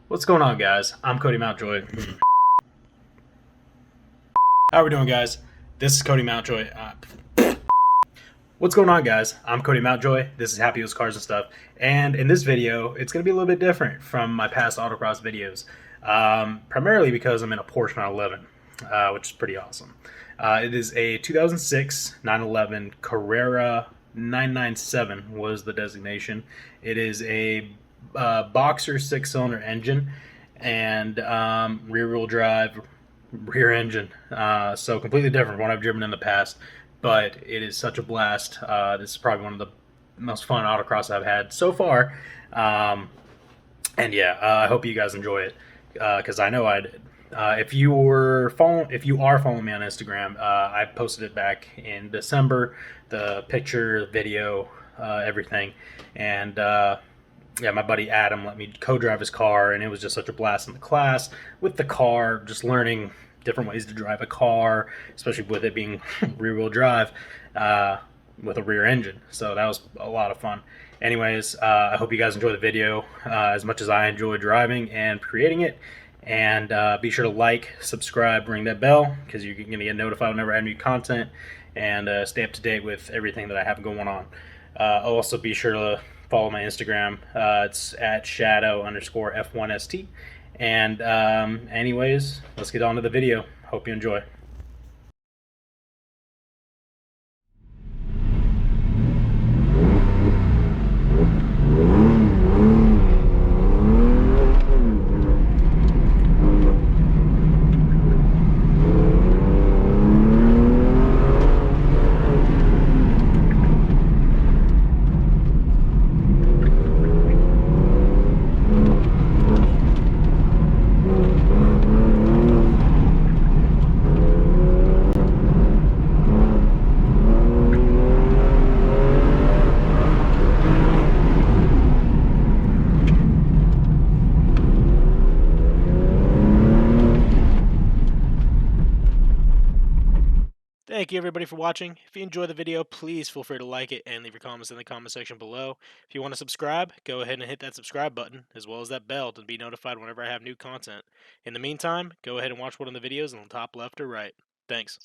What's going on, guys? I'm Cody Mountjoy. How are we doing, guys? This is Cody Mountjoy. What's going on, guys? I'm Cody Mountjoy. This is Happy Wheels Cars and Stuff. And in this video, it's going to be a little bit different from my past autocross videos. Primarily because I'm in a Porsche 911, which is pretty awesome. It is a 2006 911 Carrera 997 was the designation. It is a boxer 6-cylinder engine and rear-wheel drive rear engine. So completely different from what I've driven in the past, but it is such a blast. This is probably one of the most fun autocross I've had so far. And yeah, I hope you guys enjoy it because I know I did. If you are following me on Instagram, I posted it back in December. The picture, video, everything, and yeah, my buddy Adam let me co-drive his car, and it was just such a blast in the class with the car, just learning different ways to drive a car, especially with it being rear-wheel drive with a rear engine. So that was a lot of fun. Anyways, I hope you guys enjoy the video as much as I enjoy driving and creating it. And be sure to like, subscribe, ring that bell because you're going to get notified whenever I have new content, and stay up to date with everything that I have going on. Also, be sure to follow my Instagram. It's at shadow_F1ST. And anyways, let's get on to the video. Hope you enjoy. Thank you everybody for watching. If you enjoyed the video, please feel free to like it and leave your comments in the comment section below. If you want to subscribe, go ahead and hit that subscribe button, as well as that bell to be notified whenever I have new content. In the meantime, go ahead and watch one of the videos on the top left or right. Thanks.